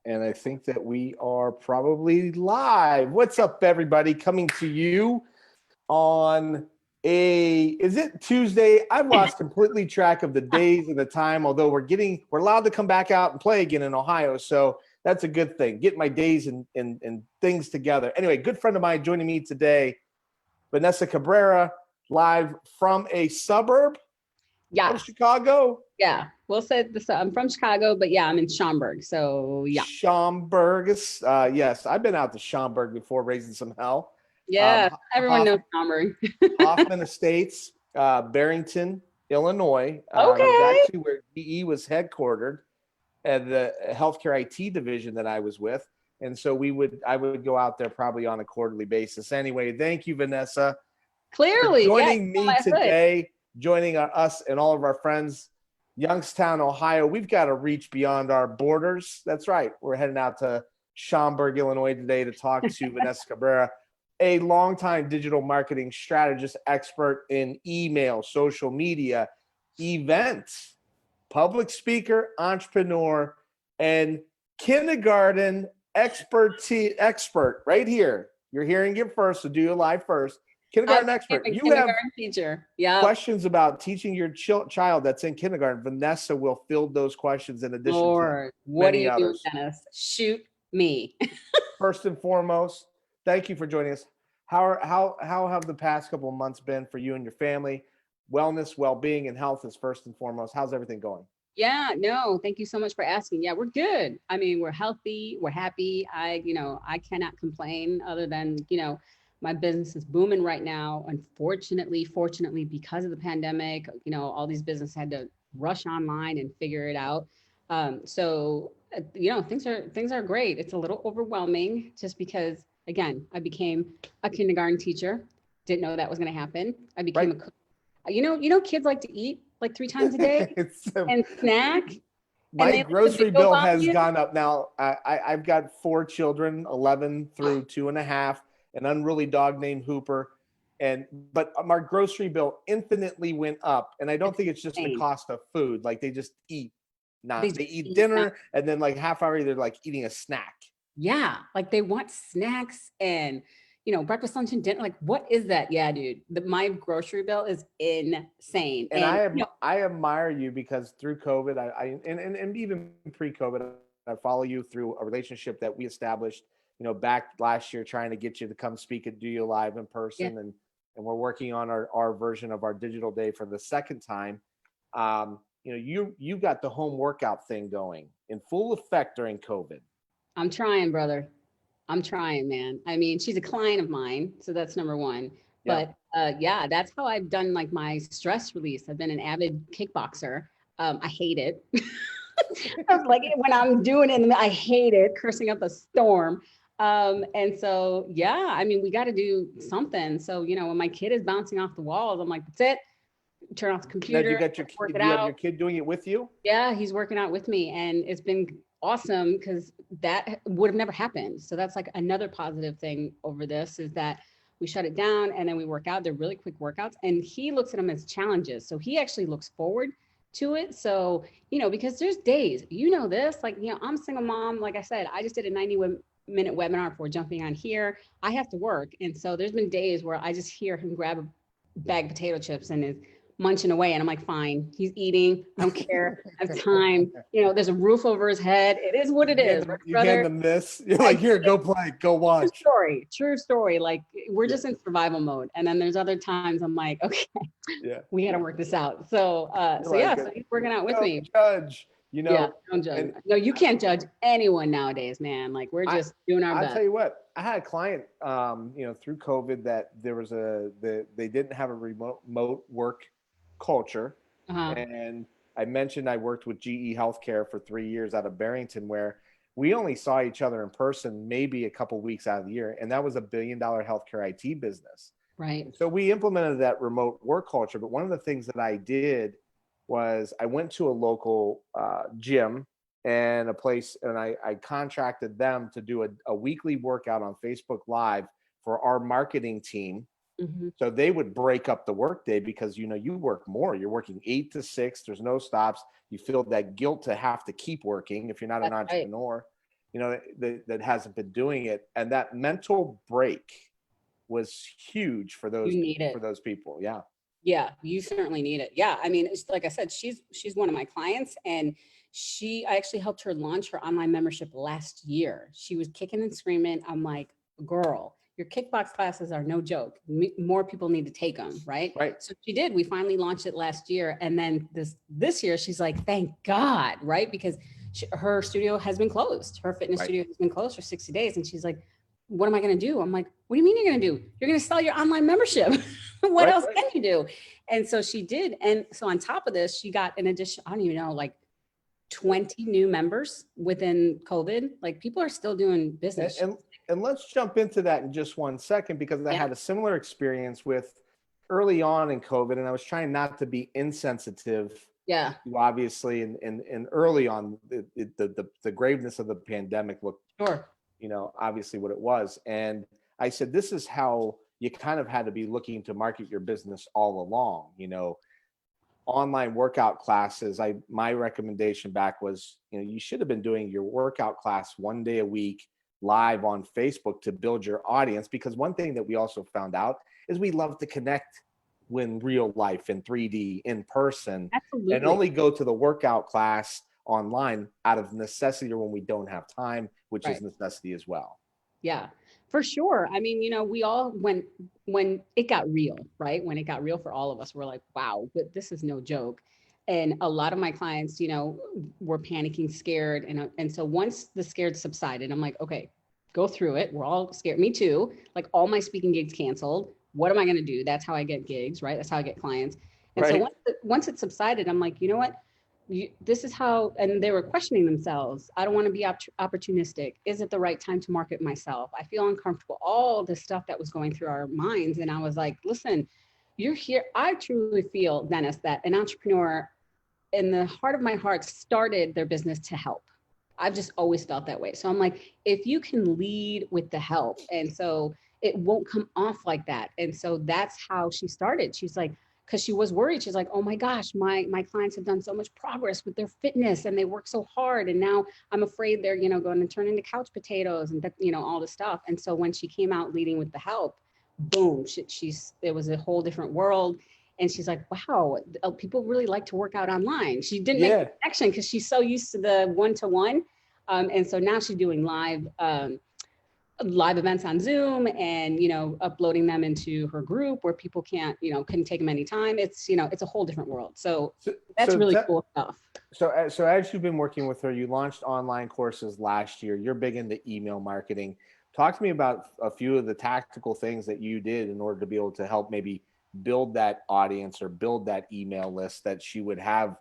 And I think that we are probably live. What's up, everybody? Coming to you on is it Tuesday? I've lost completely track of the days and the time, although we're allowed to come back out and play again in Ohio. So that's a good thing. Get my days and things together. Anyway, good friend of mine joining me today, Vanessa Cabrera, live from a suburb of Chicago. Yeah, we'll say this. I'm from Chicago, but yeah, I'm in Schaumburg. So yeah, Schaumburg. Yes, I've been out to Schaumburg before, raising some hell. Yeah, everyone knows Schaumburg. Hoffman Estates, Barrington, Illinois. Okay. Was actually where GE was headquartered, and the healthcare IT division that I was with. And so I would go out there probably on a quarterly basis. Anyway, thank you, Vanessa. Clearly, joining me today, joining us and all of our friends, Youngstown, Ohio. We've got to reach beyond our borders. That's right. We're heading out to Schaumburg, Illinois today to talk to Vanessa Cabrera, a longtime digital marketing strategist, expert in email, social media, events, public speaker, entrepreneur, and kindergarten expert right here. You're hearing it first, so do your live first. Kindergarten expert. You have teacher. Questions about teaching your child that's in kindergarten. Vanessa will field those questions in addition to what many do you others. do, Dennis? Shoot me. First and foremost, thank you for joining us. How have the past couple of months been for you and your family? Wellness, well-being, and health is first and foremost. How's everything going? Yeah, no, thank you so much for asking. Yeah, we're good. I mean, we're healthy, we're happy. I cannot complain other than, my business is booming right now. Unfortunately, fortunately, because of the pandemic, all these businesses had to rush online and figure it out. So things are great. It's a little overwhelming just because, again, I became a kindergarten teacher. Didn't know that was going to happen. I became a cook. Kids like to eat like 3 times a day and snack. My grocery bill has gone up now. I've got 4 children, 11 through 2.5. An unruly dog named Hooper, but my grocery bill infinitely went up, and I don't think it's just the cost of food. Like they just eat, they eat dinner, and then like half hour they're like eating a snack. Yeah, like they want snacks and breakfast, lunch, and dinner. Like, what is that? Yeah, dude, my grocery bill is insane. And I admire you because through COVID, and even pre-COVID, I follow you through a relationship that we established back last year, trying to get you to come speak at DOYO Live in person. Yeah. And we're working on our version of our digital day for the second time. You got the home workout thing going in full effect during COVID. I'm trying, brother. I'm trying, man. I mean, she's a client of mine, so that's number one. But that's how I've done like my stress release. I've been an avid kickboxer. I hate it. Like when I'm doing it, I hate it, cursing up a storm. And so, I mean, we got to do something. So, when my kid is bouncing off the walls, I'm like, that's it. Turn off the computer. Now you got your kid, you have your kid doing it with you? Yeah, he's working out with me, and it's been awesome because that would have never happened. So that's like another positive thing over this is that we shut it down and then we work out. They're really quick workouts, and he looks at them as challenges. So he actually looks forward to it. So, because there's days, this, like, I'm a single mom. Like I said, I just did a 90-minute webinar before jumping on here. I have to work. And so there's been days where I just hear him grab a bag of potato chips and is munching away. And I'm like, fine, he's eating. I don't care. I have time. There's a roof over his head. It is what it is. You hand them this. You're like, here, go play, go watch. True story. Like we're just in survival mode. And then there's other times I'm like, okay, we got to work this out. So, so he's working out with me. Judge. Don't judge. No, you can't judge anyone nowadays, man. Like we're just doing our best. I'll tell you what, I had a client, through COVID that there was they didn't have a remote work culture. And I mentioned I worked with GE Healthcare for 3 years out of Barrington, where we only saw each other in person maybe a couple weeks out of the year. And that was $1 billion healthcare IT business. Right. And so we implemented that remote work culture. But one of the things that I did was I went to a local gym and a place, and I contracted them to do a weekly workout on Facebook Live for our marketing team. Mm-hmm. So they would break up the workday because, you work more. You're working 8 to 6. There's no stops. You feel that guilt to have to keep working if you're not an entrepreneur. that hasn't been doing it. And that mental break was huge for You need it. those people. Yeah. Yeah, you certainly need it. Yeah, I mean, it's like I said, she's one of my clients, and I actually helped her launch her online membership last year. She was kicking and screaming. I'm like, girl, your kickbox classes are no joke. More people need to take them, right? Right. So she did. We finally launched it last year, and then this year she's like, thank God, right? Because her studio has been closed. Her fitness studio has been closed for 60 days, and she's like, what am I going to do? I'm like, what do you mean you're going to do? You're going to sell your online membership. What else can you do? And so she did. And so on top of this, she got an addition, I don't even know, like 20 new members within COVID. Like people are still doing business. And let's jump into that in just one second, because I had a similar experience with early on in COVID, and I was trying not to be insensitive. Yeah. Obviously, and early on, the graveness of the pandemic looked, obviously what it was. And I said, this is how you kind of had to be looking to market your business all along. Online workout classes. My recommendation back was, you should have been doing your workout class one day a week live on Facebook to build your audience. Because one thing that we also found out is we love to connect in real life, in 3D, in person. Absolutely. And only go to the workout class online out of necessity or when we don't have time, which is necessity as well. Yeah, for sure. I mean, we all, when it got real, right? When it got real for all of us, we're like, wow, but this is no joke. And a lot of my clients, were panicking, scared. And so once the scared subsided, I'm like, okay, go through it. We're all scared. Me too. Like all my speaking gigs canceled. What am I going to do? That's how I get gigs, right? That's how I get clients. And so once it subsided, I'm like, you know what? This is how, and they were questioning themselves. I don't want to be opportunistic. Is it the right time to market myself? I feel uncomfortable. All the stuff that was going through our minds. And I was like, listen, you're here. I truly feel, Dennis, that an entrepreneur in the heart of my heart started their business to help. I've just always felt that way. So I'm like, if you can lead with the help, and so it won't come off like that. And so that's how she started. She's like, because she was worried. She's like, oh my gosh, my clients have done so much progress with their fitness and they work so hard. And now I'm afraid they're, going to turn into couch potatoes and, all this stuff. And so when she came out leading with the help, boom, it was a whole different world. And she's like, wow, people really like to work out online. She didn't make the connection because she's so used to the one-to-one. And so now she's doing live events on Zoom and, uploading them into her group where people couldn't take them anytime. It's, it's a whole different world. So that's really cool stuff. So as you've been working with her, you launched online courses last year. You're big into email marketing. Talk to me about a few of the tactical things that you did in order to be able to help maybe build that audience or build that email list that she would have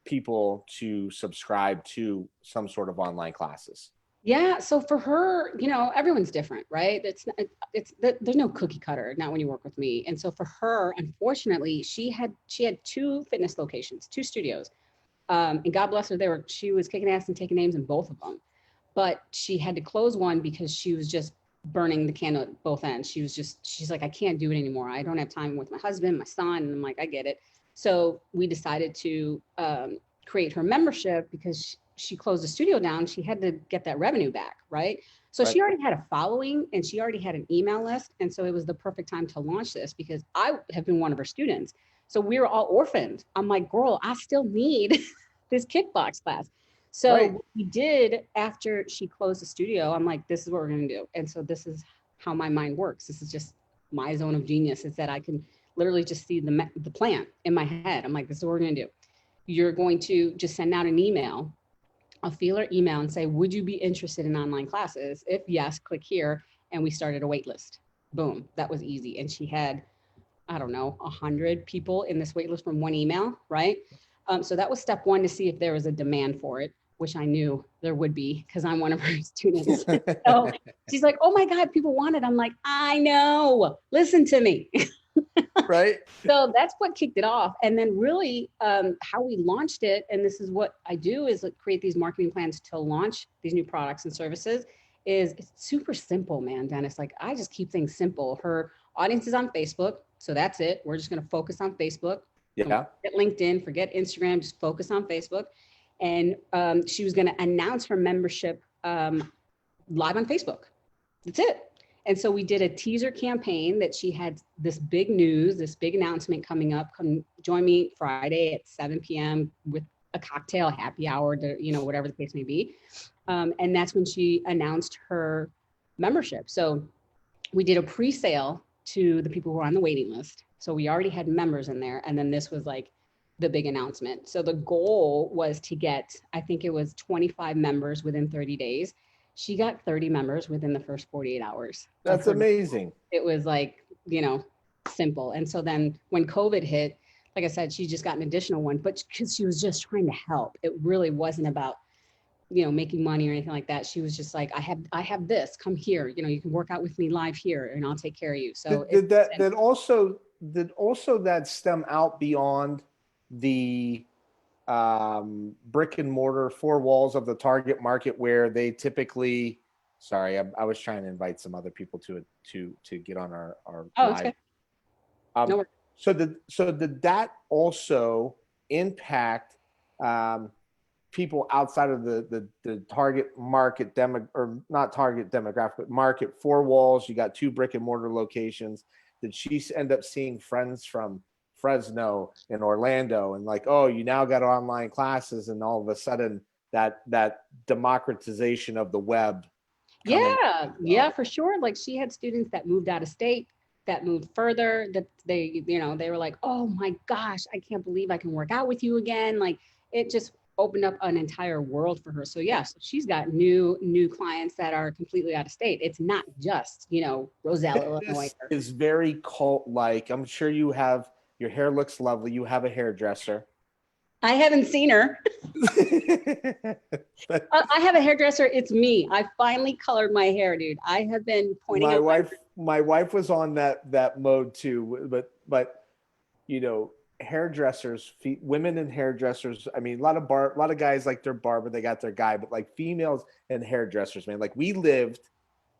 people to subscribe to some sort of online classes. Yeah. So for her, everyone's different, right? There's no cookie cutter, not when you work with me. And so for her, unfortunately, she had 2 fitness locations, 2 studios. And God bless her, she was kicking ass and taking names in both of them. But she had to close one because she was just burning the candle at both ends. She's like, I can't do it anymore. I don't have time with my husband, my son. And I'm like, I get it. So we decided to create her membership because she closed the studio down. She had to get that revenue back, right? So she already had a following and she already had an email list. And so it was the perfect time to launch this because I have been one of her students. So we were all orphaned. I'm like, girl, I still need this kickbox class. So what we did after she closed the studio, I'm like, this is what we're going to do. And so this is how my mind works. This is just my zone of genius, is that I can literally just see the plan in my head. I'm like, this is what we're going to do. You're going to just send out an email, a feeler email, and say, would you be interested in online classes? If yes, click here. And we started a wait list. Boom. That was easy. And she had, I don't know, 100 people in this wait list from one email, right? So that was step 1 to see if there was a demand for it, which I knew there would be because I'm one of her students. So she's like, oh my God, people want it. I'm like, I know, listen to me. Right. So that's what kicked it off. And then really how we launched it, and this is what I do, is create these marketing plans to launch these new products and services. It's super simple, man, Dennis. Like I just keep things simple. Her audience is on Facebook. So that's it. We're just going to focus on Facebook. Yeah. Forget LinkedIn, forget Instagram, just focus on Facebook. And she was going to announce her membership live on Facebook. That's it. And so we did a teaser campaign that she had this big news, this big announcement coming up. Come join me Friday at 7 p.m. with a cocktail, happy hour, to, you know, whatever the case may be. And that's when she announced her membership. So we did a pre-sale to the people who were on the waiting list. So we already had members in there. And then this was like the big announcement. So the goal was to get, I think it was 25 members within 30 days. She got 30 members within the first 48 hours. That's amazing. It was like, you know, simple. And so then when COVID hit, like I said, she just got an additional one, but because she was just trying to help. It really wasn't about, you know, making money or anything like that. She was just like, I have this, come here, you know, you can work out with me live here and I'll take care of you. So did that also that stem out beyond the brick and mortar four walls of the target market where they typically, sorry, I was trying to invite some other people to get on our live. Okay. No so did that also impact people outside of the target market or not target demographic, but market four walls? You got two brick and mortar locations. Did she end up seeing friends from Fresno and Orlando and like, oh, you now got online classes, and all of a sudden that democratization of the web? Yeah, for sure. Like she had students that moved out of state, that moved further, that they, you know, they were like, oh my gosh, I can't believe I can work out with you again. Like it just opened up an entire world for her. So yeah, so she's got new clients that are completely out of state. It's not just, you know, Roselle, Illinois. This is very cult-like. I'm sure you have, your hair looks lovely. You have a hairdresser. I haven't seen her. I have a hairdresser. It's me. I finally colored my hair, dude. I have been pointing out. My wife was on that mode too, but you know, hairdressers, women and hairdressers. I mean, a lot of guys like their barber, they got their guy, but like females and hairdressers, man. Like we lived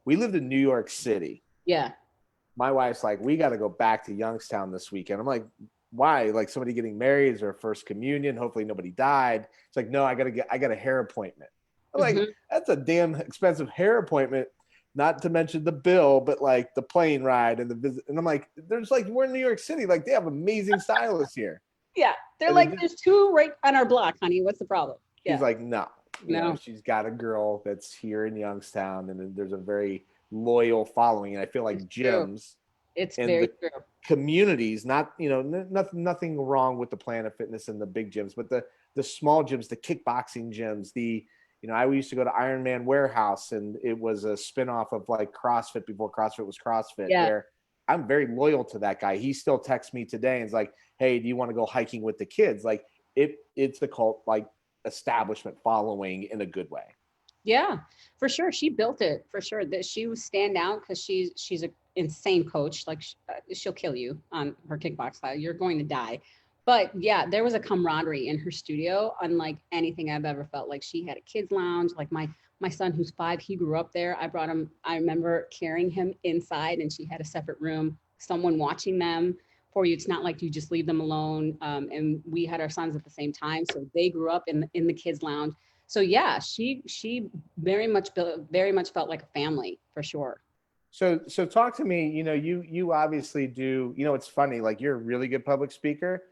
in New York City. Yeah. My wife's like, we got to go back to Youngstown this weekend. I'm like, why? Like somebody getting married, is their first communion? Hopefully nobody died. It's like, no, I got a hair appointment. I'm like, that's a damn expensive hair appointment. Not to mention the bill, but like the plane ride and the visit. And I'm like, there's like, we're in New York City. Like they have amazing stylists here. Yeah. They're like, there's two right on our block, honey. What's the problem? Yeah. She's like, no. You know, she's got a girl that's here in Youngstown, and there's a very loyal following. And I feel like gyms. It's very true. Communities, not, you know, nothing wrong with the Planet Fitness and the big gyms, but the small gyms, the kickboxing gyms, you know, I used to go to Iron Man Warehouse, and it was a spinoff of like CrossFit before CrossFit was CrossFit. Yeah. Where I'm very loyal to that guy. He still texts me today and is like, hey, do you want to go hiking with the kids? Like it's the cult like establishment following in a good way. Yeah, for sure. She built it for sure. That she would stand out because she's an insane coach. Like she'll kill you on her kickbox style. You're going to die. But yeah, there was a camaraderie in her studio, unlike anything I've ever felt. Like she had a kids lounge. Like my son, who's 5, he grew up there. I brought him. I remember carrying him inside, and she had a separate room, someone watching them for you. It's not like you just leave them alone. And we had our sons at the same time, so they grew up in the kids lounge. So yeah, she very much felt like a family for sure. So talk to me. You know, you obviously do. You know, it's funny. Like you're a really good public speaker,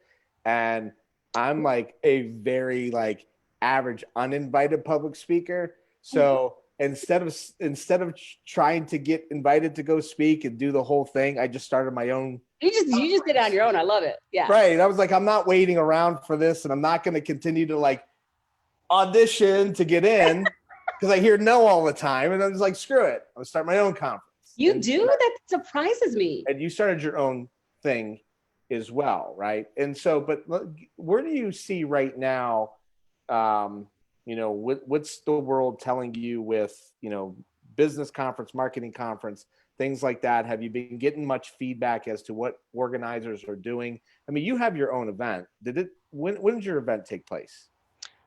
and I'm like a very like average uninvited public speaker. So instead of trying to get invited to go speak and do the whole thing, I just started my own. You just did it on your own. I love it. Yeah. Right. I was like, I'm not waiting around for this, and I'm not going to continue to like audition to get in because I hear no all the time. And I was like, screw it. I'm gonna start my own conference. That surprises me. And you started your own thing as well, right? And so, but where do you see right now, you know, what's the world telling you with, you know, business conference, marketing conference, things like that? Have you been getting much feedback as to what organizers are doing? I mean, you have your own event. When did your event take place?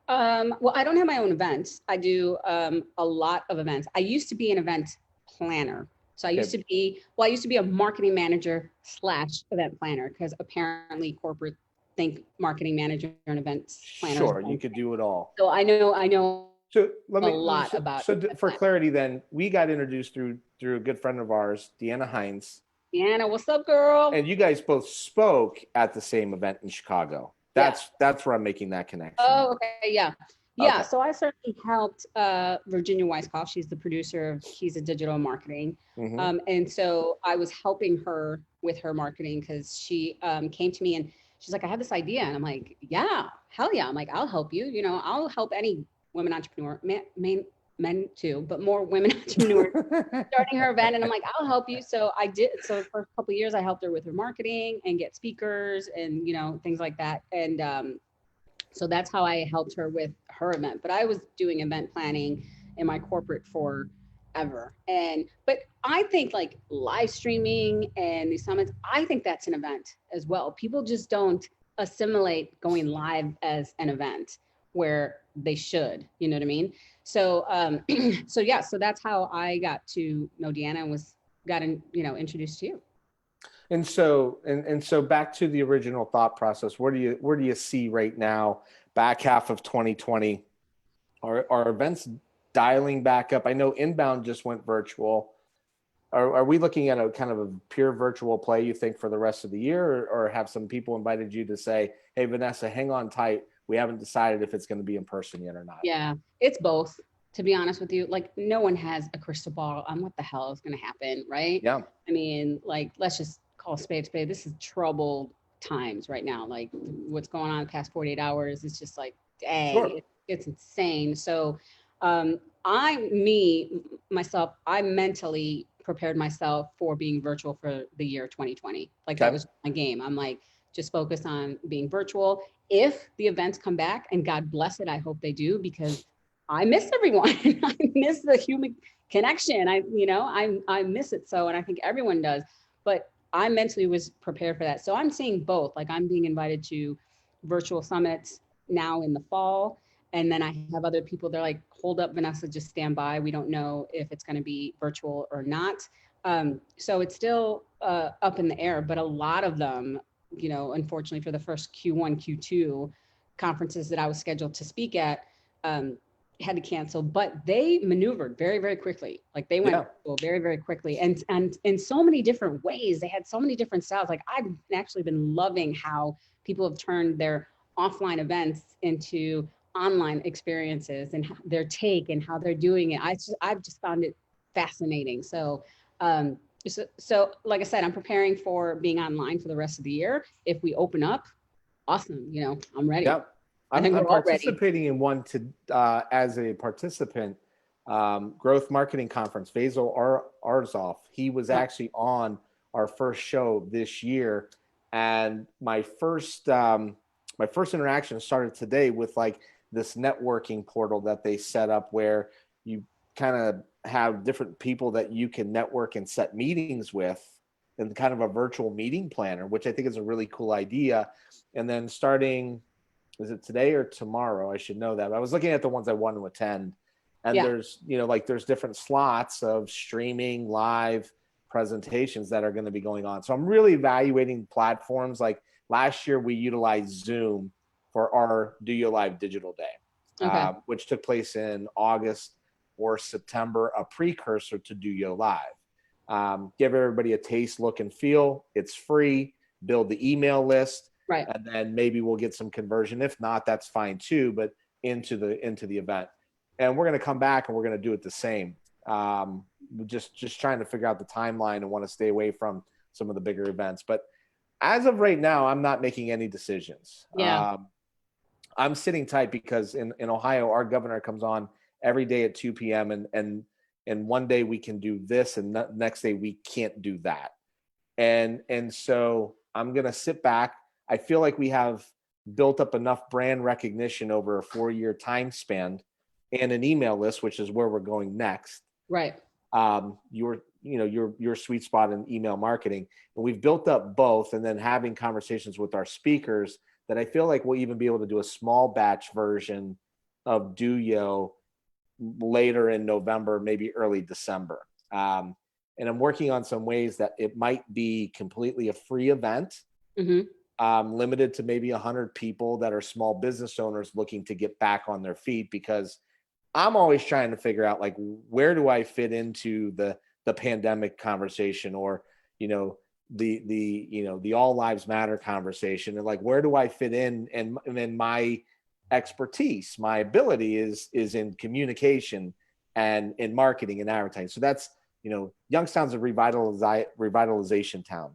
Well, I don't have my own events. I do a lot of events. I used to be an event planner. So I used to be a marketing manager / event planner, because apparently corporate think marketing manager and events planner. Sure, you could do it all. So I know So let a me, lot about for that. clarity, then we got introduced through a good friend of ours, Deanna Hines, Deanna, what's up, girl? and you guys both spoke at the same event in Chicago. Yeah. That's where I'm making that connection. Oh, okay. Yeah. Yeah. Okay. So I certainly helped Virginia Weiskopf. She's the producer of Keys of Digital Marketing. And so I was helping her with her marketing because she came to me and she's like, I have this idea. And I'm like, yeah, hell yeah. I'm like, I'll help you. You know, I'll help any women entrepreneur, men too, but more women entrepreneurs starting her event. And I'm like, I'll help you. So I did. So for a couple of years, I helped her with her marketing and get speakers and, you know, things like that. And so that's how I helped her with her event. But I was doing event planning in my corporate forever. But I think like live streaming and these summits, I think that's an event as well. People just don't assimilate going live as an event where they should, you know what I mean? So so yeah, so that's how I got to know Deanna and introduced to you. And so back to the original thought process. Where do you see right now, back half of 2020? Are events dialing back up? I know Inbound just went virtual. Are we looking at a kind of a pure virtual play, you think, for the rest of the year, or have some people invited you to say, hey, Vanessa, hang on tight. We haven't decided if it's going to be in person yet or not? Yeah, it's both, to be honest with you. Like, no one has a crystal ball on what the hell is going to happen, right? Yeah. I mean, like, let's just call a spade a spade. This is troubled times right now. Like, what's going on the past 48 hours is just like, dang, Sure. it's insane. So myself, I mentally prepared myself for being virtual for the year 2020. Like, that was my game. I'm like, just focus on being virtual. If the events come back, and God bless it, I hope they do, because I miss everyone. I miss the human connection. I miss it so, and I think everyone does. But I mentally was prepared for that. So I'm seeing both. Like, I'm being invited to virtual summits now in the fall. And then I have other people, they're like, hold up, Vanessa, just stand by. We don't know if it's going to be virtual or not. So it's still up in the air, but a lot of them, unfortunately for the first Q1, Q2 conferences that I was scheduled to speak at, had to cancel, but they maneuvered very, very quickly. Like, they went very, very quickly, and in so many different ways. They had so many different styles. Like, I've actually been loving how people have turned their offline events into online experiences, and their take and how they're doing it. I've just found it fascinating. So like I said, I'm preparing for being online for the rest of the year. If we open up, awesome. I'm ready. Yeah. I think I'm we're all ready. participating in one as a participant, growth marketing conference. Faisal Arzoff, he was actually on our first show this year, and my first interaction started today with like this networking portal that they set up, where you kind of have different people that you can network and set meetings with, and kind of a virtual meeting planner, which I think is a really cool idea. And then starting, is it today or tomorrow? I should know that. But I was looking at the ones I want to attend, and there's different slots of streaming live presentations that are going to be going on. So I'm really evaluating platforms. Like, last year we utilized Zoom for our DOYO Live Digital Day, which took place in August or September, a precursor to DOYO Live. Give everybody a taste, look, and feel. It's free. Build the email list. Right. And then maybe we'll get some conversion. If not, that's fine too, but into the event. And we're going to come back and we're going to do it the same. Just trying to figure out the timeline, and want to stay away from some of the bigger events. But as of right now, I'm not making any decisions. Yeah. I'm sitting tight because in Ohio, our governor comes on every day at 2 p.m. and one day we can do this, and the next day we can't do that. And so I'm going to sit back. I feel like we have built up enough brand recognition over a 4-year time span, and an email list, which is where we're going next. Right. Your sweet spot in email marketing. And we've built up both, and then having conversations with our speakers, that I feel like we'll even be able to do a small batch version of DOYO later in November, maybe early December. And I'm working on some ways that it might be completely a free event, limited to maybe 100 people that are small business owners looking to get back on their feet, because I'm always trying to figure out like, where do I fit into the pandemic conversation, or, the all lives matter conversation, and like, where do I fit in? And then my expertise, my ability is in communication and in marketing and advertising. So that's, Youngstown's a revitalization town.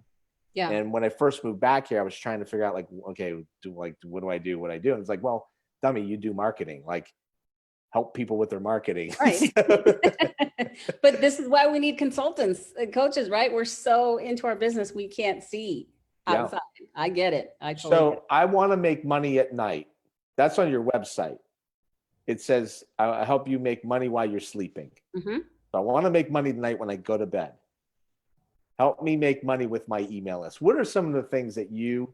Yeah. And when I first moved back here, I was trying to figure out like, okay, what do I do? And it's like, well, dummy, you do marketing, like help people with their marketing. Right. But this is why we need consultants and coaches, right? We're so into our business, we can't see outside. Yeah. I get it. I totally get it. I want to make money at night. That's on your website. It says, I help you make money while you're sleeping. Mm-hmm. So I want to make money tonight when I go to bed. Help me make money with my email list. What are some of the things that you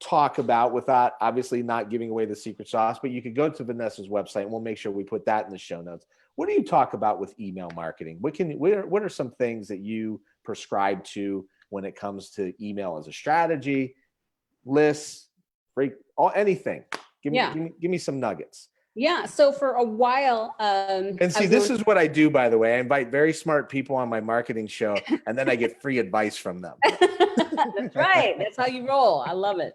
talk about, without obviously not giving away the secret sauce, but you could go to Vanessa's website and we'll make sure we put that in the show notes. What do you talk about with email marketing? What are some things that you prescribe to when it comes to email as a strategy, lists, anything? Give me some nuggets. Yeah. So for a while, and see, this is what I do, by the way. I invite very smart people on my marketing show, and then I get free advice from them. That's right. That's how you roll. I love it.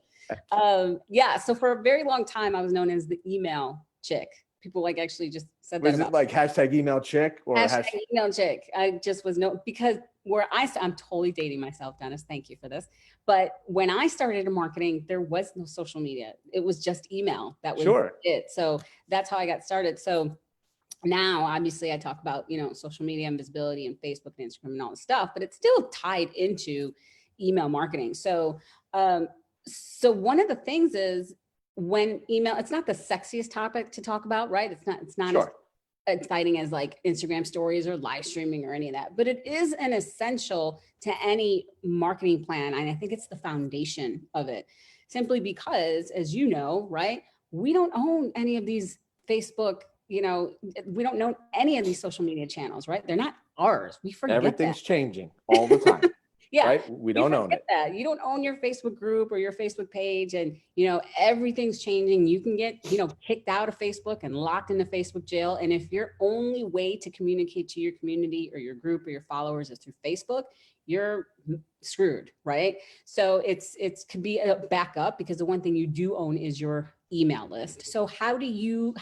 Yeah. So for a very long time, I was known as the email chick. People like actually just said that. Was it like hashtag email chick or hashtag email chick? I just was because I'm totally dating myself, Dennis. Thank you for this. But when I started in marketing, there was no social media. It was just email. That was it. So that's how I got started. So now, obviously, I talk about, social media and visibility and Facebook and Instagram and all this stuff, but it's still tied into email marketing. So, so one of the things is when email, it's not the sexiest topic to talk about, right? It's not as exciting as like Instagram stories or live streaming or any of that, but it is an essential to any marketing plan. And I think it's the foundation of it, simply because, as you know, right, we don't own any of these Facebook, we don't know any of these social media channels, right? They're not ours. We forget everything's changing all the time. Yeah. Right? We don't own it. You don't own your Facebook group or your Facebook page, and everything's changing. You can get, kicked out of Facebook and locked into Facebook jail. And if your only way to communicate to your community or your group or your followers is through Facebook, you're screwed, right? So it could be a backup, because the one thing you do own is your email list. So how do you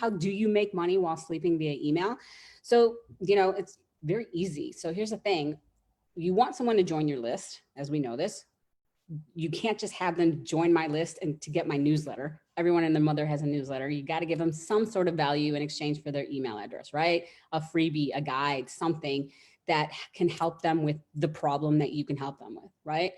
make money while sleeping via email? So, it's very easy. So here's the thing. You want someone to join your list, as we know this. You can't just have them join my list and to get my newsletter. Everyone and their mother has a newsletter. You got to give them some sort of value in exchange for their email address, right? A freebie, a guide, something that can help them with the problem that you can help them with, right?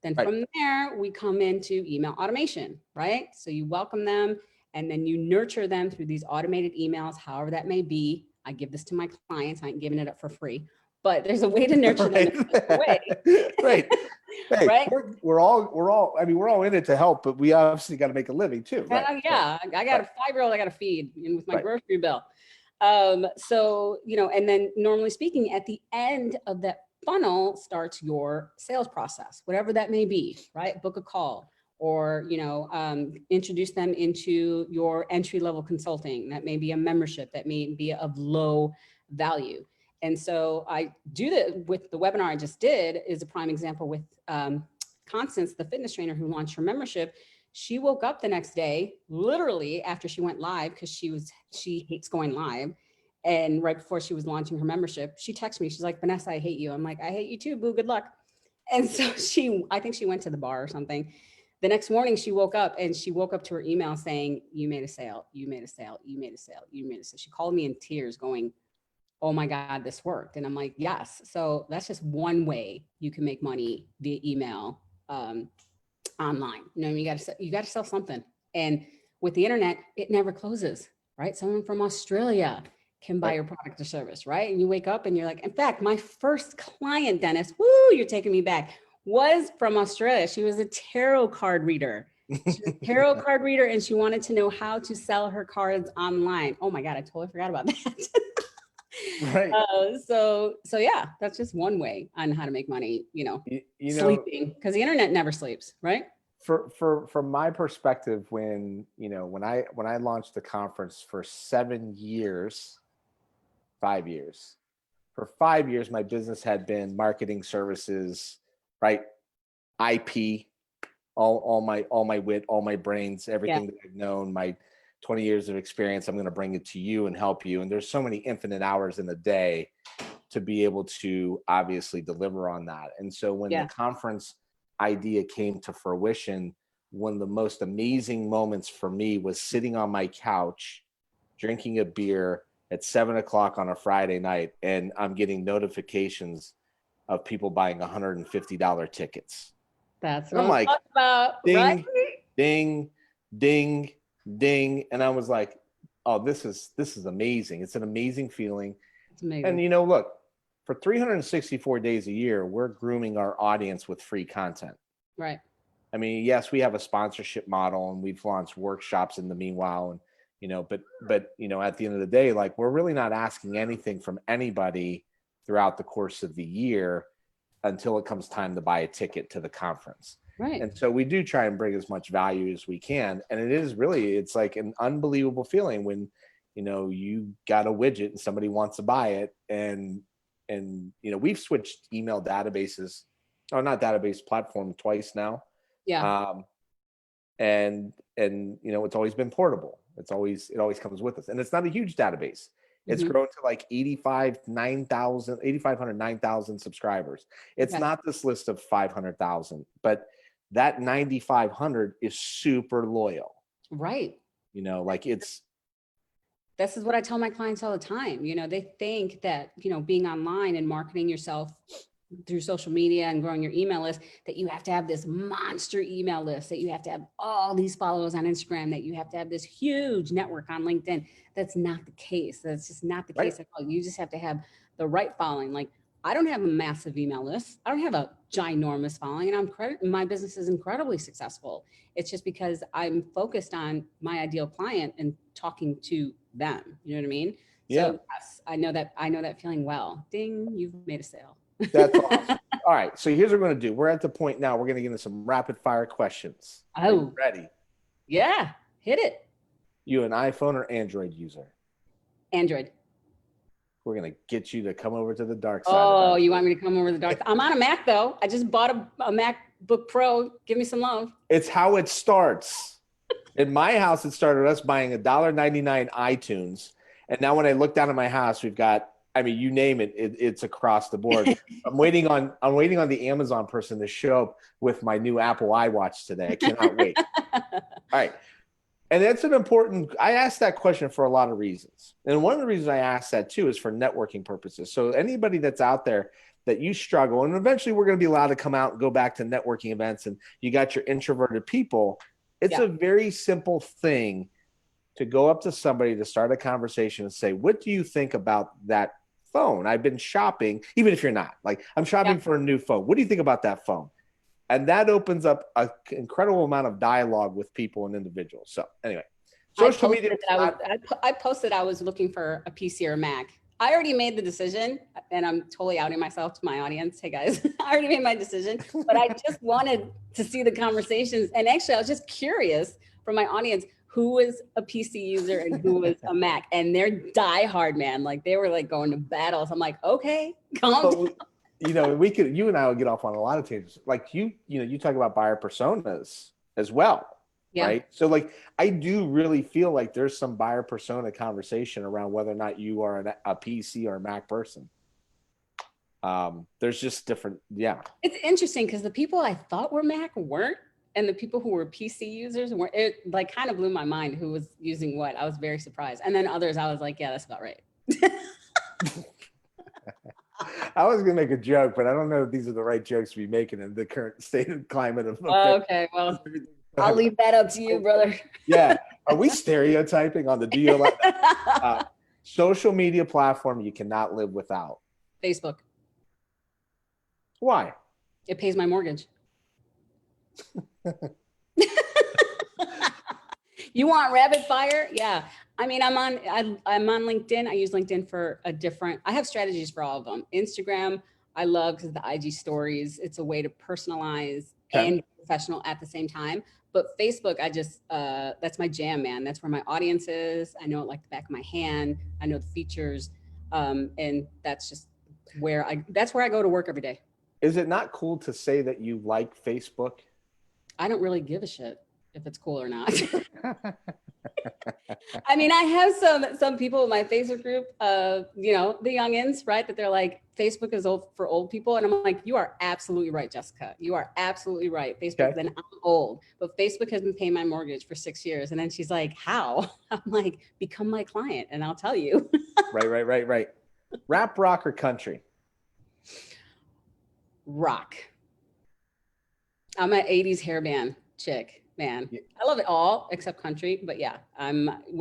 Then from there, we come into email automation, right? So you welcome them and then you nurture them through these automated emails, however that may be. I give this to my clients. I ain't giving it up for free. But there's a way to nurture them in a way. Right. Hey, right. We're all in it to help, but we obviously got to make a living too. Right? Yeah. I got a 5-year-old I got to feed, and with my grocery bill. So, and then normally speaking, at the end of that funnel starts your sales process, whatever that may be, right? Book a call, or, introduce them into your entry-level consulting. That may be a membership, that may be of low value. And so I do that with the webinar I just did, is a prime example with Constance, the fitness trainer who launched her membership. She woke up the next day, literally after she went live, because she hates going live. And right before she was launching her membership, she texted me. She's like, Vanessa, I hate you. I'm like, I hate you too, boo, good luck. And so I think she went to the bar or something. The next morning she woke up to her email saying, you made a sale, you made a sale, you made a sale, you made a sale. She called me in tears going, oh my God, this worked. And I'm like, yes. So that's just one way you can make money via email online. You got to sell something. And with the internet, it never closes, right? Someone from Australia can buy your product or service, right? And you wake up and you're like, in fact, my first client, Dennis, you're taking me back, was from Australia. She was a tarot card reader. And she wanted to know how to sell her cards online. Oh my God, I totally forgot about that. Right. So yeah, that's just one way on how to make money, sleeping, because the internet never sleeps, right? from my perspective, when I launched the conference for 7 years, 5 years, for 5 years, my business had been marketing services, right? IP, all my wit, all my brains, everything that I've known, my 20 years of experience, I'm going to bring it to you and help you. And there's so many infinite hours in the day to be able to obviously deliver on that. And so when the conference idea came to fruition, one of the most amazing moments for me was sitting on my couch, drinking a beer at 7 o'clock on a Friday night, and I'm getting notifications of people buying $150 tickets. That's what I'm like, about, ding, right? ding, ding, ding. And I was like, oh, this is amazing. It's an amazing feeling. It's amazing. And look, for 364 days a year, we're grooming our audience with free content. Right. I mean, yes, we have a sponsorship model and we've launched workshops in the meanwhile. And, but at the end of the day, like, we're really not asking anything from anybody throughout the course of the year until it comes time to buy a ticket to the conference. Right. And so we do try and bring as much value as we can. And it's like an unbelievable feeling when, you got a widget and somebody wants to buy it. And we've switched email databases, or not database platform, twice now. Yeah. And it's always been portable. It always comes with us. And it's not a huge database. It's grown to like 8,500, 9,000 subscribers. It's not this list of 500,000, but that 9,500 is super loyal. Right. This is what I tell my clients all the time. They think that, being online and marketing yourself through social media and growing your email list, that you have to have this monster email list, that you have to have all these followers on Instagram, that you have to have this huge network on LinkedIn. That's not the case. That's just not the case at all. You just have to have the right following. Like, I don't have a massive email list. I don't have a ginormous following, and my business is incredibly successful. It's just because I'm focused on my ideal client and talking to them. You know what I mean? Yeah. So yes, I know that feeling well. Ding, you've made a sale. That's awesome. All right. So here's what we're going to do. We're at the point now, we're going to get into some rapid fire questions. Oh, are you ready? Yeah. Hit it. You an iPhone or Android user? Android. We're going to get you to come over to the dark side. Oh, you want me to come over to the dark side? I'm on a Mac though. I just bought a MacBook Pro. Give me some love. It's how it starts. In my house, it started us buying $1.99 iTunes. And now when I look down at my house, we've got, you name it, it's across the board. I'm waiting on the Amazon person to show up with my new Apple iWatch today. I cannot wait. All right. And that's I asked that question for a lot of reasons. And one of the reasons I asked that too is for networking purposes. So anybody that's out there that you struggle, and eventually we're going to be allowed to come out and go back to networking events, and you got your introverted people, it's a very simple thing to go up to somebody to start a conversation and say, what do you think about that phone? I've been shopping, even if you're not, like, I'm shopping for a new phone. What do you think about that phone? And that opens up an incredible amount of dialogue with people and individuals. So anyway, social media. I posted I was looking for a PC or a Mac. I already made the decision, and I'm totally outing myself to my audience. Hey guys, I already made my decision, but I just wanted to see the conversations. And actually, I was just curious from my audience, who was a PC user and who was a Mac, and they're diehard, man. Like, they were like going to battles. I'm like, okay, calm down. You and I will get off on a lot of tangents. Like you talk about buyer personas as well, right? So like, I do really feel like there's some buyer persona conversation around whether or not you are a PC or a Mac person. There's just different. Yeah. It's interesting because the people I thought were Mac weren't. And the people who were PC users were, it like kind of blew my mind who was using what. I was very surprised. And then others, I was like, yeah, that's about right. I was going to make a joke, but I don't know if these are the right jokes to be making in the current state of climate of. Okay, well, I'll leave that up to you, brother. Yeah. Are we stereotyping on the DLMS? Social media platform you cannot live without? Facebook. Why? It pays my mortgage. You want rapid fire? Yeah. I'm on LinkedIn. I use LinkedIn for I have strategies for all of them. Instagram, I love because the IG stories, it's a way to personalize and professional at the same time. But Facebook, I just, that's my jam, man. That's where my audience is. I know it like the back of my hand. I know the features. And that's just that's where I go to work every day. Is it not cool to say that you like Facebook? I don't really give a shit if it's cool or not. I mean, I have some people in my Facebook group, you know, the youngins, right? That they're like, Facebook is old for old people. And I'm like, you are absolutely right, Jessica. You are absolutely right. Facebook, then I'm old, but Facebook has been paying my mortgage for 6 years. And then she's like, how? I'm like, become my client and I'll tell you. Right. Rap, rock, or country? Rock. I'm an 80s hairband chick, man. I love it all except country, but yeah,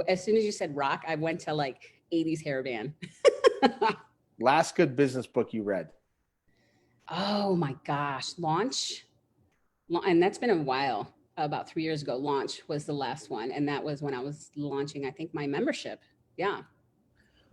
as soon as you said rock, I went to like 80s hairband. Last good business book you read? Oh my gosh, Launch. And that's been a while, about 3 years ago. Launch was the last one. And that was when I was launching, I think, my membership. Yeah.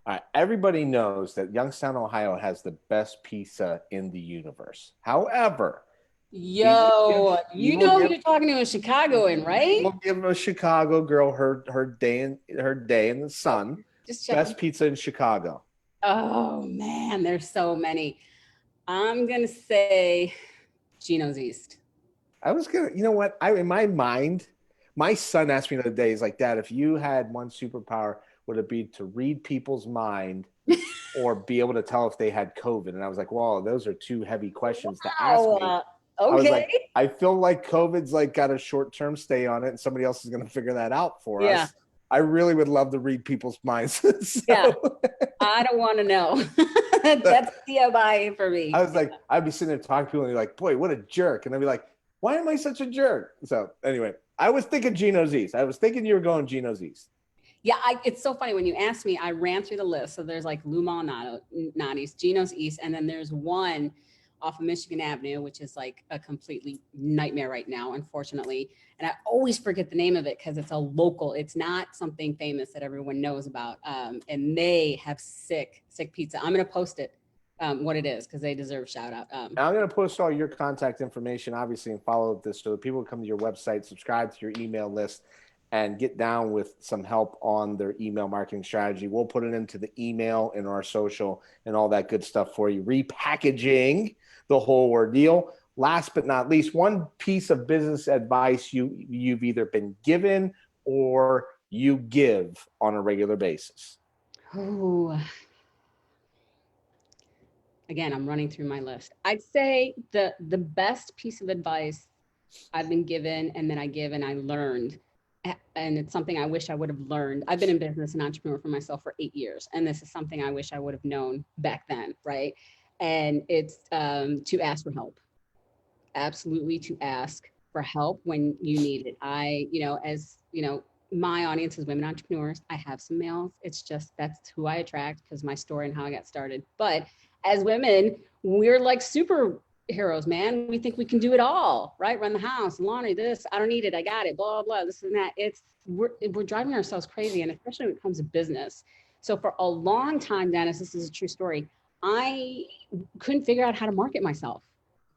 All right. Everybody knows that Youngstown, Ohio has the best pizza in the universe. However, you know who you're talking to, a Chicagoan, right? We'll give a Chicago girl her day in the sun. Best pizza in Chicago. Oh man, there's so many. I'm gonna say Ginos East. I was gonna, you know what? In my mind, my son asked me the other day, he's like, Dad, if you had one superpower, would it be to read people's mind or be able to tell if they had COVID? And I was like, well, those are two heavy questions to ask me. Okay. I was like, I feel like COVID's like got a short-term stay on it and somebody else is going to figure that out for us. I really would love to read people's minds. So, yeah. I don't want to know. That's TMI for me. I was like, I'd be sitting there talking to people and they're like, boy, what a jerk. And I'd be like, why am I such a jerk? So anyway, I was thinking Ginos East. I was thinking you were going Ginos East. Yeah, it's so funny when you asked me, I ran through the list. So there's like Lou Malnati's, Ginos East, and then there's one off of Michigan Avenue, which is like a completely nightmare right now, unfortunately. And I always forget the name of it because it's a local, it's not something famous that everyone knows about. And they have sick pizza. I'm going to post it, what it is, because they deserve a shout out. I'm going to post all your contact information, obviously, and follow this so that people come to your website, subscribe to your email list, and get down with some help on their email marketing strategy. We'll put it into the email and our social and all that good stuff for you. Repackaging the whole ordeal. Last but not least, one piece of business advice you've either been given or you give on a regular basis. Oh, again, I'm running through my list. I'd say the best piece of advice I've been given and then I give and I learned, and it's something I wish I would have learned. I've been in business and entrepreneur for myself for 8 years. And this is something I wish I would have known back then, right? And it's to ask for help. Absolutely, to ask for help when you need it. My audience is women entrepreneurs. I have some males. It's just, that's who I attract because my story and how I got started. But as women, we're like superheroes, man. We think we can do it all, right? Run the house, laundry, this, I don't need it, I got it, blah, blah, this and that. We're driving ourselves crazy, and especially when it comes to business. So for a long time, Dennis, this is a true story, I couldn't figure out how to market myself.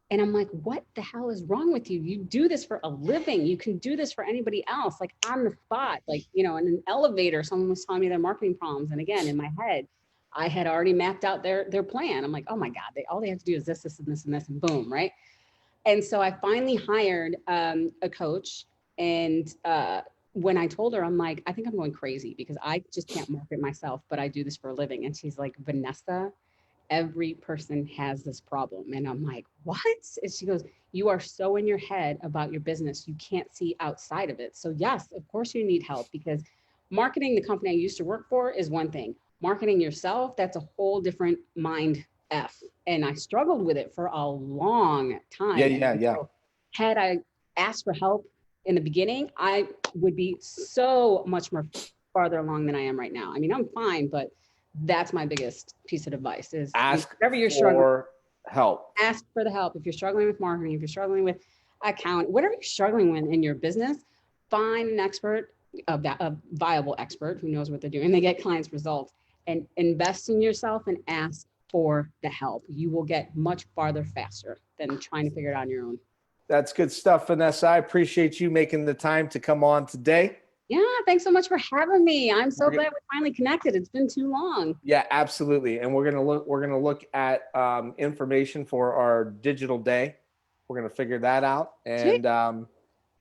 And I'm like, what the hell is wrong with you? You do this for a living. You can do this for anybody else, like on the spot, like, in an elevator, someone was telling me their marketing problems. And again, in my head, I had already mapped out their plan. I'm like, oh my God, all they have to do is this, and this, and this, and boom, right? And so I finally hired a coach. And when I told her, I'm like, I think I'm going crazy because I just can't market myself, but I do this for a living. And she's like, Vanessa, every person has this problem. And I'm like, what? And she goes, you are so in your head about your business, you can't see outside of it. So yes, of course you need help, because marketing the company I used to work for is one thing. Marketing yourself, that's a whole different mind F. And I struggled with it for a long time. Yeah. So had I asked for help in the beginning, I would be so much more farther along than I am right now. I mean, I'm fine, but that's my biggest piece of advice is ask whenever you're for help. Ask for the help. If you're struggling with marketing, if you're struggling with account, whatever you're struggling with in your business, find an expert, a viable expert who knows what they're doing. They get clients results, and invest in yourself and ask for the help. You will get much farther faster than trying to figure it out on your own. That's good stuff, Vanessa. I appreciate you making the time to come on today. Yeah, thanks so much for having me. I'm so We're glad we finally connected. It's been too long. Yeah, absolutely. And we're gonna look at information for our digital day. We're gonna figure that out. Sweet. And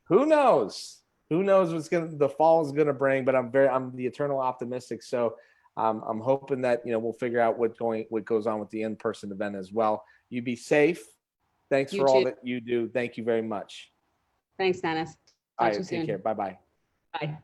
who knows? Who knows what's the fall is gonna bring? But I'm the eternal optimistic. So I'm hoping that we'll figure out what goes on with the in-person event as well. You be safe. Thanks You for all too. that you do. Thank you very much. Thanks, Dennis. All Talk to you right, take soon. care. Bye bye. Bye.